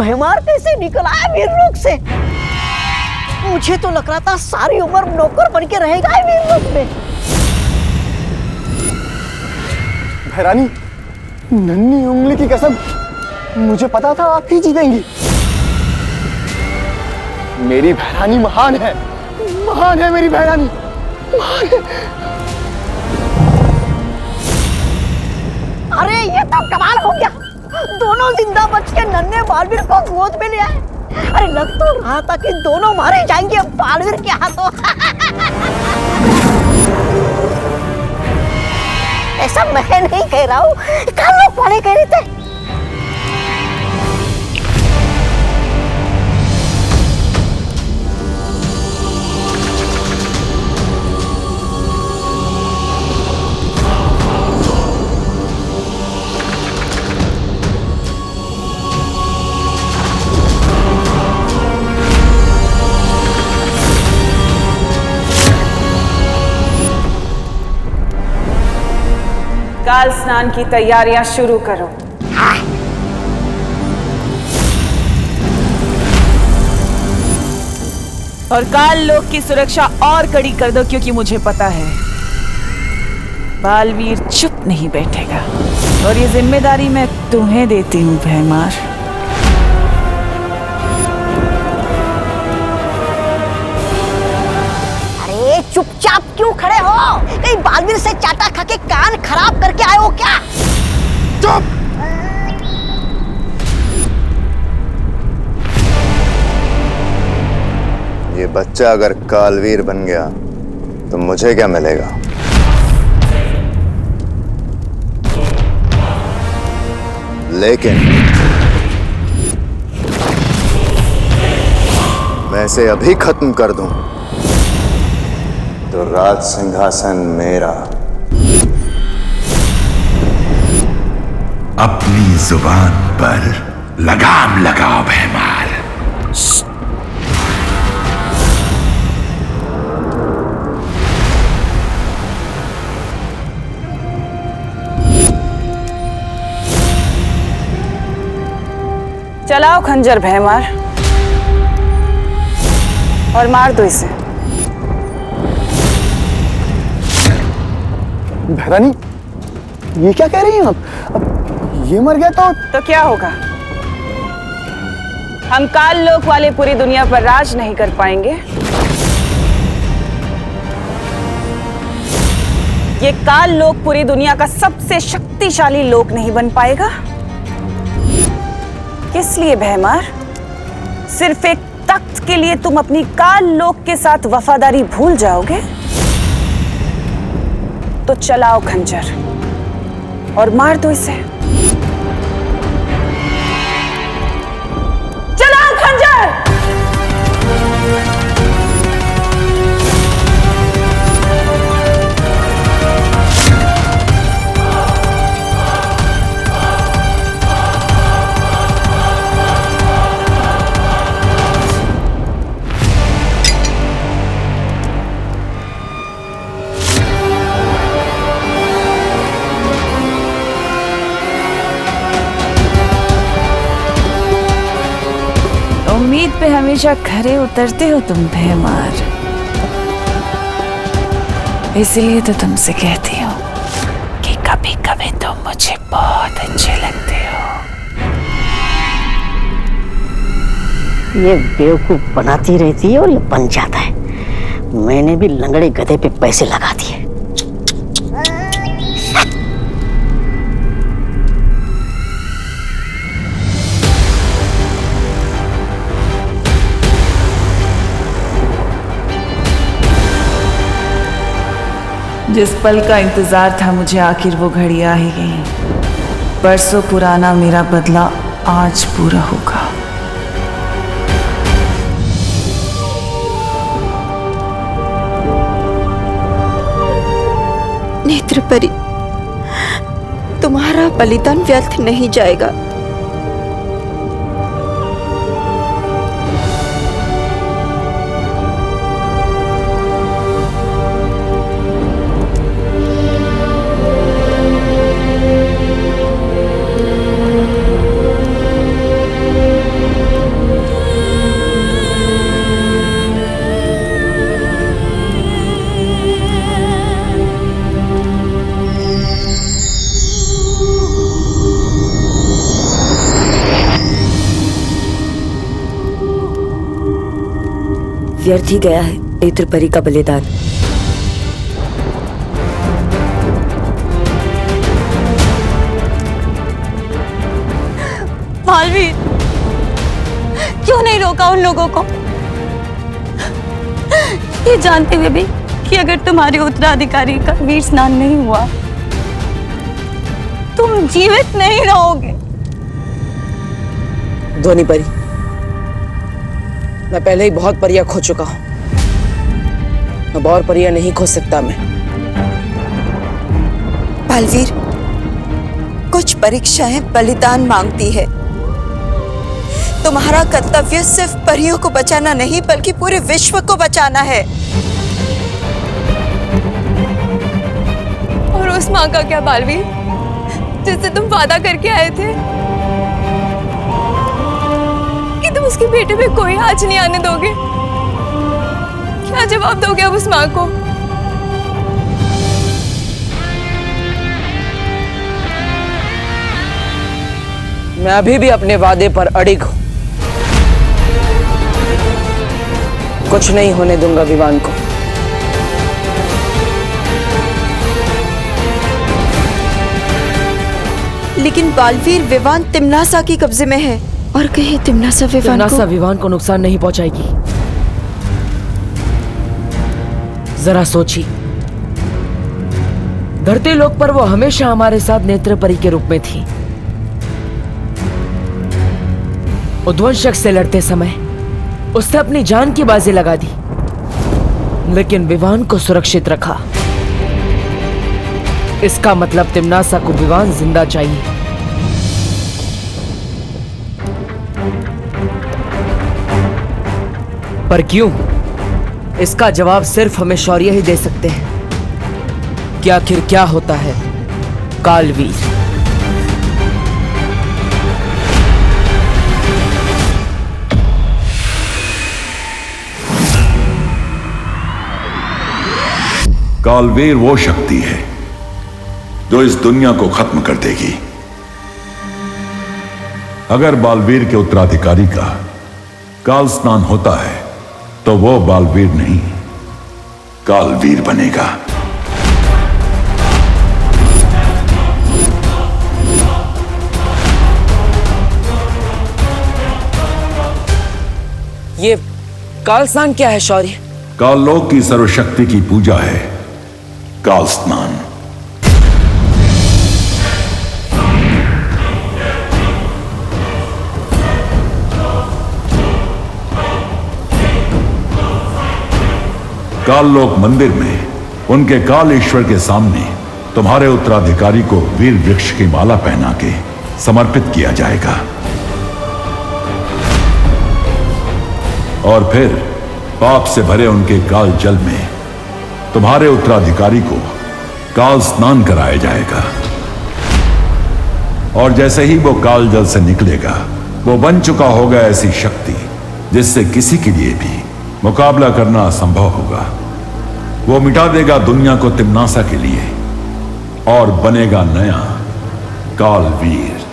भैमार कैसे निकल आया वीरलोक से? मुझे तो लग रहा था सारी उम्र नौकर बन के रहेगा वीरलोक में। भैरानी, नन्ही उंगली की कसम, मुझे पता था आप ही जीतेंगी। मेरी भैरानी महान है मेरी भैरानी, महान है। अरे ये तो कमाल हो गया, दोनों जिंदा बच के नन्हे बालवीर को गोद में ले आए। अरे लग तो रहा था कि दोनों मारे जाएंगे बालवीर के हाथों। ऐसा मैं नहीं कह रहा हूँ, कल लोग पढ़े कह रहे थे। काल स्नान की तैयारियां शुरू करो। और काल लोक की सुरक्षा और कड़ी कर दो, क्योंकि मुझे पता है बालवीर चुप नहीं बैठेगा। और ये जिम्मेदारी मैं तुम्हें देती हूँ भैमार। चुपचाप क्यों खड़े हो? कहीं बालवीर से चाटा खा के कान खराब करके आए हो क्या? चुप! ये बच्चा अगर कालवीर बन गया तो मुझे क्या मिलेगा? लेकिन मैं इसे अभी खत्म कर दूं तो राज सिंहासन मेरा। अपनी जुबान पर लगाम लगाओ भैमार। चलाओ खंजर भैमार और मार दो इसे। भैरानी, ये क्या कह रही हैं आप? अब ये मर गया तो क्या होगा? हम काल लोक वाले पूरी दुनिया पर राज नहीं कर पाएंगे। ये काल लोक पूरी दुनिया का सबसे शक्तिशाली लोक नहीं बन पाएगा। किस लिए भैमार? सिर्फ एक तख्त के लिए तुम अपनी काल लोक के साथ वफादारी भूल जाओगे? तो चलाओ खंजर और मार दो इसे। चलाओ खंजर! उम्मीद पे हमेशा खरे उतरते हो तुम भैमार, इसलिए तो तुमसे कहती हूँ कि कभी कभी तुम मुझे बहुत अच्छे लगते हो। ये बेवकूफ बनाती रहती है और ये बन जाता है। मैंने भी लंगड़े गधे पे पैसे लगा दिए। जिस पल का इंतजार था मुझे, आखिर वो घड़ी आ ही गई। बरसों पुराना मेरा बदला आज पूरा होगा। नेत्रपरी, तुम्हारा बलिदान व्यर्थ नहीं जाएगा। व्यर्थ ही गया है नेत्र परी का बलिदान। बालवीर, क्यों नहीं रोका उन लोगों को? ये जानते हुए भी कि अगर तुम्हारे उत्तराधिकारी का वीर स्नान नहीं हुआ तुम जीवित नहीं रहोगे। ध्वनि परी, मैं पहले ही बहुत परियां खो चुका हूं, अब और परियां नहीं खो सकता मैं। बालवीर, कुछ परीक्षाएं बलिदान मांगती है। तुम्हारा कर्तव्य सिर्फ परियों को बचाना नहीं बल्कि पूरे विश्व को बचाना है। और उस माँ का क्या बालवीर, जिससे तुम वादा करके आए थे कि तुम उसके बेटे पे कोई आँच नहीं आने दोगे? क्या जवाब दोगे अब उस माँ को? मैं अभी भी अपने वादे पर अड़िग हूं, कुछ नहीं होने दूंगा विवान को। लेकिन बालवीर, विवान तिम्नासा के कब्जे में है और कहीं तिम्नासा विवान को नुकसान नहीं पहुंचाएगी। जरा सोचिए, धरती लोक पर वो हमेशा हमारे साथ नेत्र परी के रूप में थी। उद्वंशक से लड़ते समय उसने अपनी जान की बाजी लगा दी, लेकिन विवान को सुरक्षित रखा। इसका मतलब तिम्नासा को विवान जिंदा चाहिए। पर क्यों? इसका जवाब सिर्फ हमें शौर्य ही दे सकते हैं कि आखिर क्या होता है कालवीर। कालवीर वो शक्ति है जो इस दुनिया को खत्म कर देगी। अगर बालवीर के उत्तराधिकारी का काल स्नान होता है तो वो बालवीर नहीं, कालवीर बनेगा। ये काल स्नान क्या है शौर्य? काललोक की सर्वशक्ति की पूजा है काल स्नान। काललोक मंदिर में उनके काल ईश्वर के सामने तुम्हारे उत्तराधिकारी को वीर वृक्ष की माला पहना के समर्पित किया जाएगा और फिर पाप से भरे उनके काल जल में तुम्हारे उत्तराधिकारी को काल स्नान कराया जाएगा। और जैसे ही वो काल जल से निकलेगा वो बन चुका होगा ऐसी शक्ति जिससे किसी के लिए भी मुकाबला करना असंभव होगा। वो मिटा देगा दुनिया को तिम्नासा के लिए और बनेगा नया कालवीर।